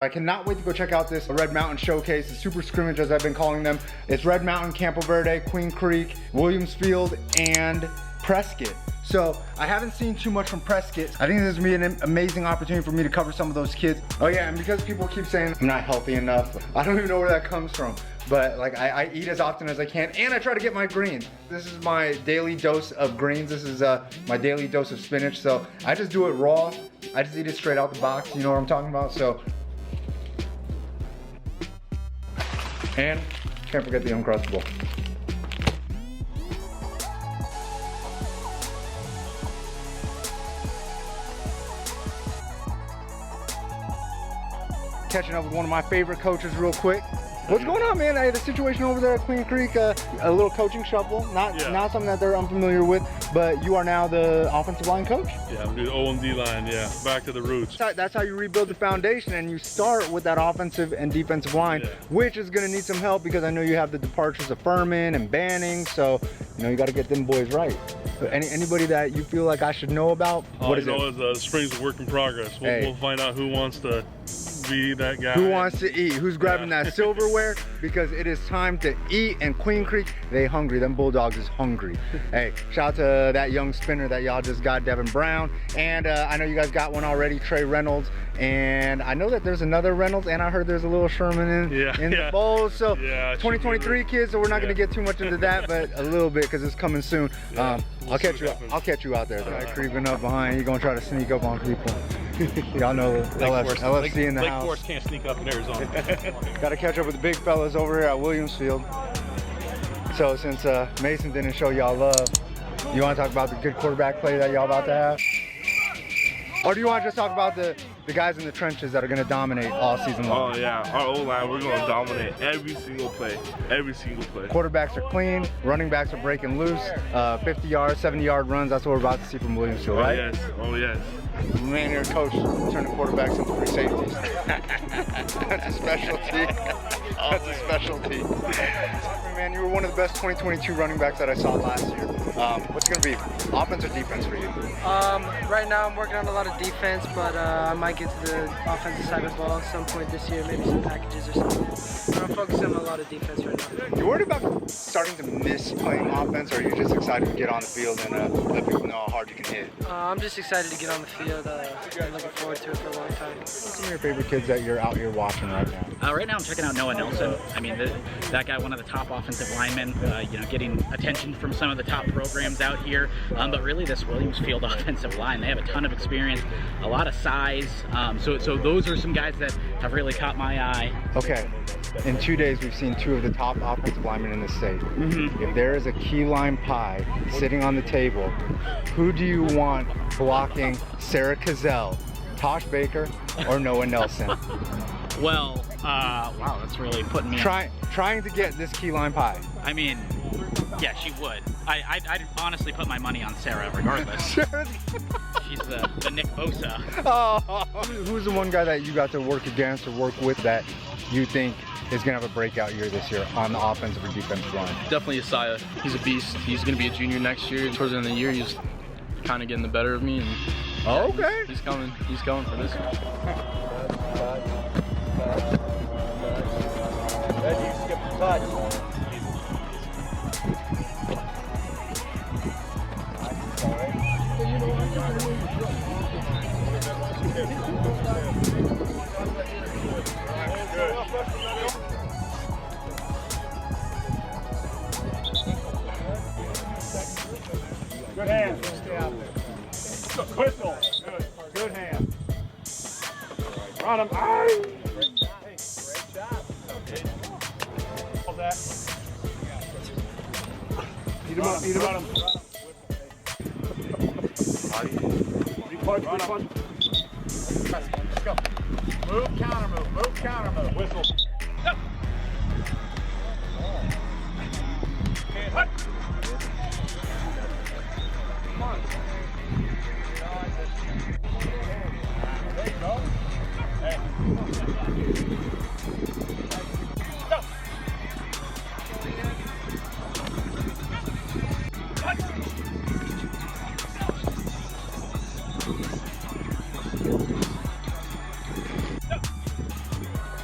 I cannot wait to go check out this Red Mountain Showcase, the Super Scrimmage as I've been calling them. It's Red Mountain, Campo Verde, Queen Creek, Williams Field, and Prescott. So I haven't seen too much from Prescott. I think this is gonna be an amazing opportunity for me to cover some of those kids. Oh yeah, and because people keep saying I'm not healthy enough, I don't even know where that comes from. But like I eat as often as I can, and I try to get my greens. This is my daily dose of greens. This is my daily dose of spinach. So I just do it raw. I just eat it straight out the box. You know what I'm talking about? So. And can't forget the Uncrustable. Catching up with one of my favorite coaches real quick. What's going on, man? I had a situation over there at Queen Creek, a little coaching shuffle. Not something that they're unfamiliar with, but you are now the offensive line coach? Yeah, I'm doing O&D line, yeah. Back to the roots. That's how you rebuild the foundation, and you start with that offensive and defensive line, which is gonna need some help because I know you have the departures of Furman and Banning, so you know you gotta get them boys right. But anybody that you feel like I should know about? What is it? The spring's a work in progress. We'll find out who wants to be that guy. Who wants to eat? Who's grabbing that silverware? Because it is time to eat, and Queen Creek, they hungry. Them Bulldogs is hungry. Hey, shout out to that young spinner that y'all just got, Devin Brown. And I know you guys got one already, Trey Reynolds. And I know that there's another Reynolds, and I heard there's a little Sherman in the bowl. So 2023 kids, so we're not gonna get too much into that, but a little bit because it's coming soon. I'll catch you out there though. Creeping up behind, you're gonna try to sneak up on people. Y'all know LFC in the house. Lake Forest can't sneak up in Arizona. Got to catch up with the big fellas over here at Williams Field. So since Mason didn't show y'all love, you want to talk about the good quarterback play that y'all about to have? Or do you want to just talk about the guys in the trenches that are going to dominate all season long? Oh yeah, our O-line, we're going to dominate every single play, every single play. Quarterbacks are clean, running backs are breaking loose, 50-yard, 70-yard runs, that's what we're about to see from Williams Field, right? Yes, oh yes. Man, your coach turning quarterbacks into free safeties. That's a specialty. That's a specialty. Man, you were one of the best 2022 running backs that I saw last year. What's it going to be, offense or defense for you? Right now I'm working on a lot of defense, but I might get to the offensive side of the ball at some point this year, maybe some packages or something. But I'm focusing on a lot of defense right now. You worried about starting to miss playing offense, or are you just excited to get on the field and let people know how hard you can hit? I'm just excited to get on the field. I'm looking forward to it for a long time. What's some of your favorite kids that you're out here watching right now? Right now I'm checking out Noah Nelson. I mean, that guy, one of the top offensive linemen, you know, getting attention from some of the top programs out here. But really this Williams Field offensive line, they have a ton of experience, a lot of size. So those are some guys that have really caught my eye. Okay, in 2 days we've seen two of the top offensive linemen in the state. If there is a key lime pie sitting on the table, who do you want blocking Sarah Cazell, Tosh Baker, or Noah Nelson? Well, wow, that's really putting me trying to get this key lime pie. I mean, yeah, she would. I'd honestly put my money on Sarah regardless. She's the Nick Bosa. Oh, who's the one guy that you got to work against or work with that you think is going to have a breakout year this year on the offensive or defensive line? Definitely Isaiah. He's a beast. He's going to be a junior next year. Towards the end of the year, he's kind of getting the better of me. And okay. He's coming. He's going for this one. You skip the touch. Good hand. Stay out there. Whistle. Good. Good hand. Run him. Aye. Great job. Great job. All that. Eat him up. Eat him up. Run him. Let's go. Move, counter move. Move, counter move. Whistle. Go. Okay, hut. Come on. There you go. Hey. Go.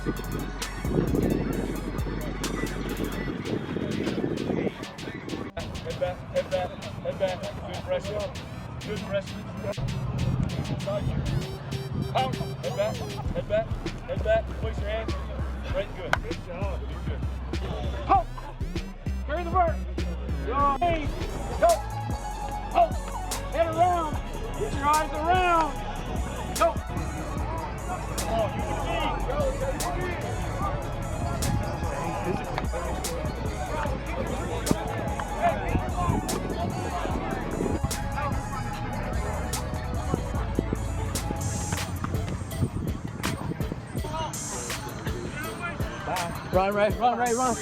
Head back, head back, head back. Good pressure. Good pressure. Out. Head back, head back, head back. Place your hands. Right, good. Good job. Good. Ho! Carry the bird. Go. Hey. Go. Ho! Head around. Get your eyes around. Go. Come on, you can see. Go. Run, Ray, run, Ray, run.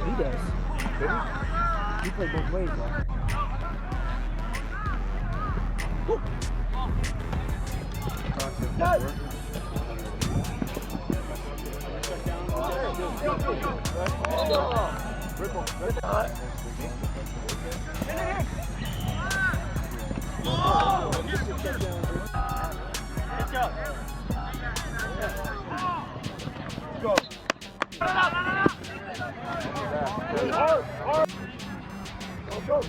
He does. He played both ways, though. Go. Hard, hard. Go.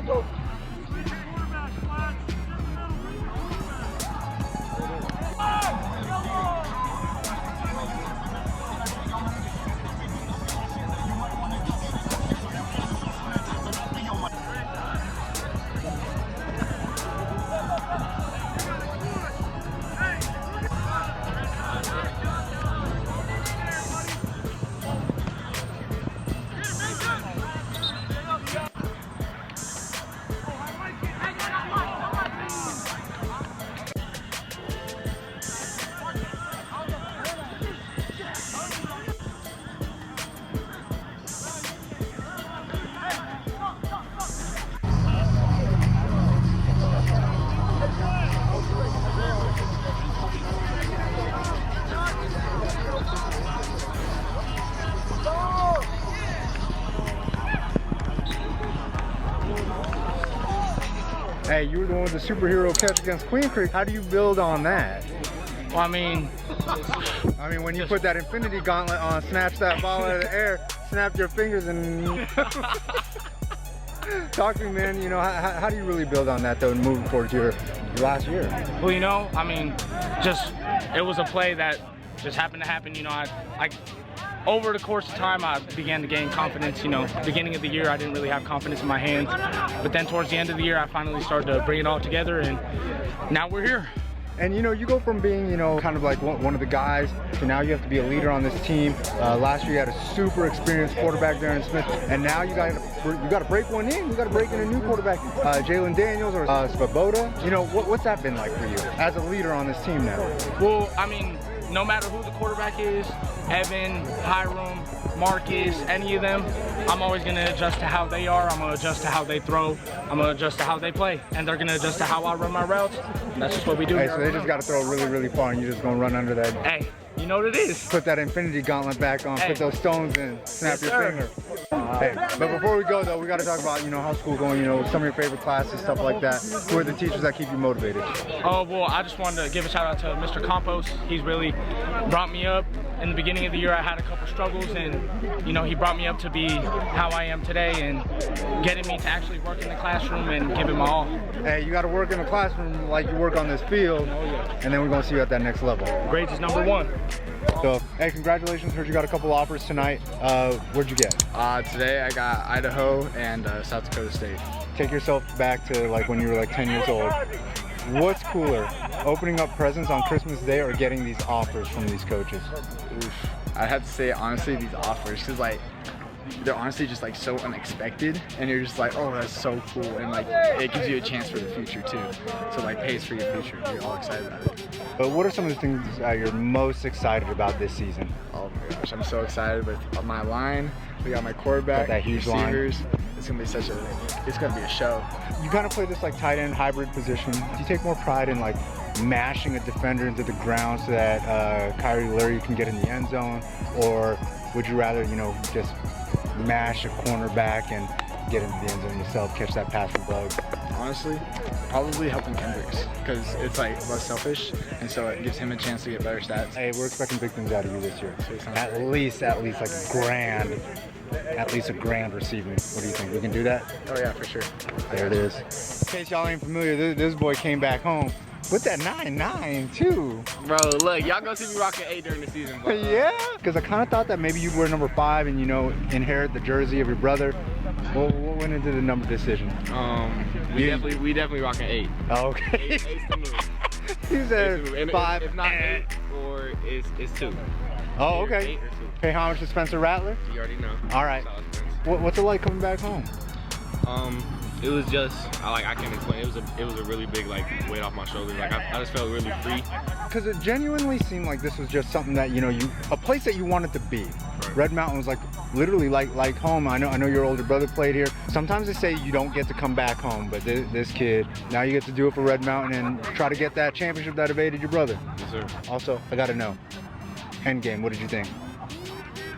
Go. Hey, you were the one with the superhero catch against Queen Creek. How do you build on that? Well, I mean, when you put that infinity gauntlet on, snatch that ball out of the air, snap your fingers and... Talk to me, man. You know, how do you really build on that, though, and moving forward to your last year? well, you know, I mean, just, it was a play that just happened to happen. You know, I over the course of time, I began to gain confidence. You know, beginning of the year, I didn't really have confidence in my hands. But then towards the end of the year, I finally started to bring it all together, and now we're here. And you know, you go from being, you know, kind of like one of the guys to now you have to be a leader on this team. Last year you had a super experienced quarterback, Darren Smith, and now you got to break one in. You got to break in a new quarterback, Jalen Daniels or Svoboda. You know, what's that been like for you as a leader on this team now? Well, I mean, no matter who the quarterback is, Evan, Hiram, Marcus, any of them, I'm always going to adjust to how they are. I'm going to adjust to how they throw. I'm going to adjust to how they play. And they're going to adjust to how I run my routes. And that's just what we do. Hey, so they just got to throw really, really far and you're just going to run under that. Hey, you know what it is. Put that infinity gauntlet back on, Hey. put those stones in, snap Yes, your sir. finger. Hey, but before we go though, we got to talk about, you know, how school going, you know, some of your favorite classes, stuff like that. Who are the teachers that keep you motivated? Oh, well, I just wanted to give a shout out to Mr. Campos. He's really brought me up. In the beginning of the year, I had a couple struggles, and, you know, he brought me up to be how I am today and getting me to actually work in the classroom and give it my all. Hey, you got to work in the classroom like you work on this field, and then we're going to see you at that next level. Grades is #1. So, hey, congratulations. Heard you got a couple offers tonight. Where'd you get? Today I got Idaho and South Dakota State. Take yourself back to like when you were like 10 years old. What's cooler, opening up presents on Christmas Day or getting these offers from these coaches? Oof. I'd have to say honestly these offers, because like they're honestly just like so unexpected, and you're just like, oh, that's so cool, and like it gives you a chance for the future too. So like pays for your future. You're all excited about it. But what are some of the things you're most excited about this season? Oh my gosh, I'm so excited with my line. We got my quarterback, Got that huge receivers. It's gonna be it's gonna be a show. You kind of play this like tight end hybrid position. Do you take more pride in like mashing a defender into the ground so that Kyrie Leary can get in the end zone, or would you rather, you know, just mash a cornerback and get into the end zone yourself, catch that pass from Bug? Honestly, probably helping Kendricks because it's like less selfish, and so it gives him a chance to get better stats. Hey, we're expecting big things out of you this year. At least like a grand receiving. What do you think? We can do that? Oh yeah, for sure. There it is. In case y'all ain't familiar, this boy came back home with that 9'9" too. Bro, look, y'all gonna see me rocking 8 during the season. But, yeah, because I kind of thought that maybe you'd wear number 5 and, you know, inherit the jersey of your brother. What went into the number decision? We definitely rocking 8. Oh, okay. 8's the move. He said 5. If not 8, or it's 2. Oh, okay. 8 or 2. Pay homage to Spencer Rattler? You already know. All right. What's it like coming back home? It was just, I can't explain. It was a really big like weight off my shoulders. Like I just felt really free. Because it genuinely seemed like this was just something that, you know, a place that you wanted to be. Right. Red Mountain was like literally like home. I know your older brother played here. Sometimes they say you don't get to come back home, but this kid, now you get to do it for Red Mountain and try to get that championship that evaded your brother. Yes, sir. Also, I gotta know, end game, what did you think?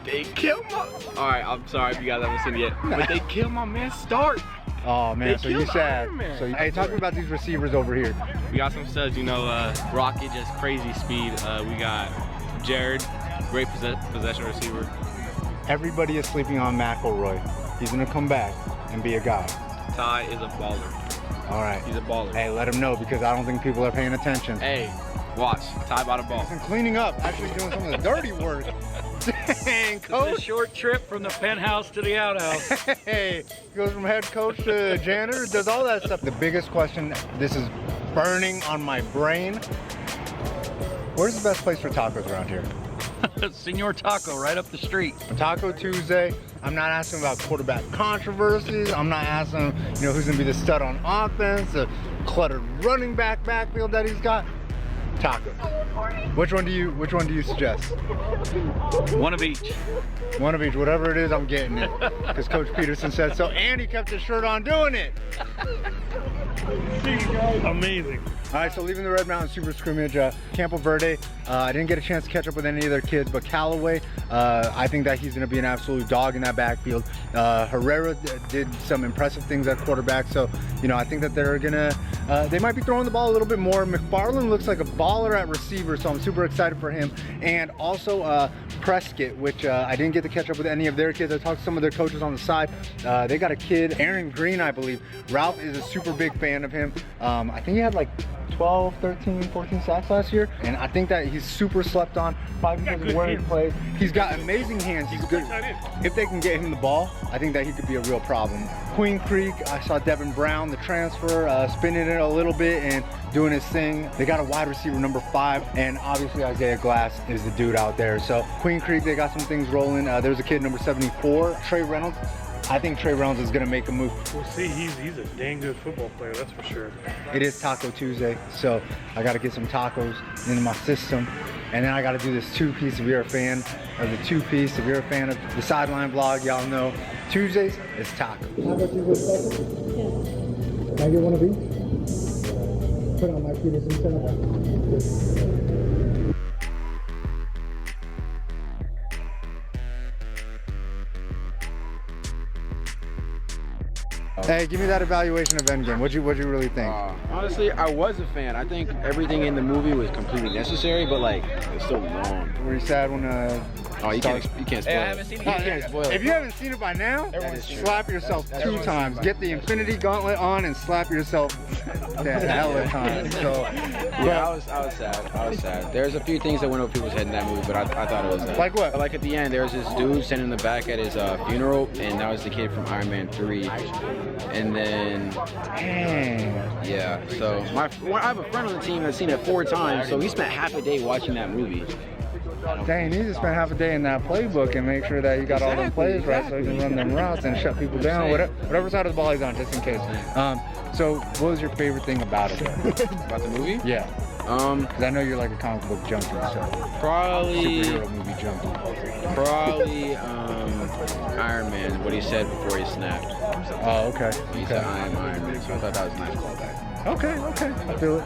They killed my. All right, I'm sorry if you guys haven't seen it yet, but they killed my man Stark. Oh man, so you sad. So Hey, talk to me about these receivers over here. We got some studs, you know, Rocket, just crazy speed. We got Jared, great possession receiver. Everybody is sleeping on McElroy. He's gonna come back and be a guy. Ty is a baller. All right. He's a baller. Hey, let him know because I don't think people are paying attention. Hey, watch. Ty by the ball. And cleaning up, actually doing some of the dirty work. Dang, coach. It's a short trip from the penthouse to the outhouse. Hey, goes from head coach to janitor, does all that stuff. The biggest question, this is burning on my brain. Where's the best place for tacos around here? Senor Taco, right up the street. Taco Tuesday. I'm not asking about quarterback controversies. I'm not asking, you know, who's gonna be the stud on offense, the cluttered running backfield that he's got. Taco. Which one do you suggest? One of each. One of each. Whatever it is, I'm getting it. Because Coach Peterson said so, and he kept his shirt on doing it. Amazing. All right, so leaving the Red Mountain Super Scrimmage, Campo Verde, I didn't get a chance to catch up with any of their kids, but Callaway, I think that he's going to be an absolute dog in that backfield. Herrera did some impressive things at quarterback, so, you know, I think that they're going to, they might be throwing the ball a little bit more. McFarland looks like a baller at receiver, so I'm super excited for him. And also Prescott, which I didn't get to catch up with any of their kids. I talked to some of their coaches on the side. They got a kid, Aaron Green, I believe. Ralph is a super big fan of him. I think he had like 12, 13, 14 sacks last year, and I think that he's super slept on, probably because of where he plays. He's got amazing hands. He's good. If they can get him the ball, I think that he could be a real problem. Queen Creek, I saw Devin Brown, the transfer, spinning it a little bit and doing his thing. They got a wide receiver number 5, and obviously Isaiah Glass is the dude out there. So Queen Creek, they got some things rolling. There's a kid number 74, Trey Reynolds. I think Trey Reynolds is going to make a move. We'll see. He's a dang good football player, that's for sure. It is Taco Tuesday, so I got to get some tacos into my system. And then I got to do this 2-piece. If you're a fan of the 2-piece, if you're a fan of the Sideline vlog, y'all know Tuesdays is taco. How about you with tacos? Can I get one of each? Put on my Peterson setup. Hey, give me that evaluation of Endgame. What'd you really think? Honestly, I was a fan. I think everything in the movie was completely necessary, but like, it's so long. Were you sad when Oh, you can't spoil it. Hey, I haven't seen it. You can't spoil it. If you haven't seen it by now, slap yourself 2 times. Get the Infinity Gauntlet on and slap yourself that hell of time. So, yeah, I was sad. I was sad. There's a few things that went over people's head in that movie, but I thought it was like what? Like at the end, there was this dude sitting in the back at his funeral, and that was the kid from Iron Man 3. And then, dang. Yeah. So I have a friend on the team that's seen it 4 times, so he spent half a day watching that movie. Dang, you need to spend half a day in that playbook and make sure that you got all them plays right so you can run them routes and shut people down, whatever side of the ball he's on, just in case. So what was your favorite thing about it? About the movie? Yeah. Because I know you're like a comic book junkie, so Probably superhero movie junkie. Probably Iron Man, what he said before he snapped. Oh, okay. He said, I am Iron Man, so I thought that was a nice callback. Okay, I feel it.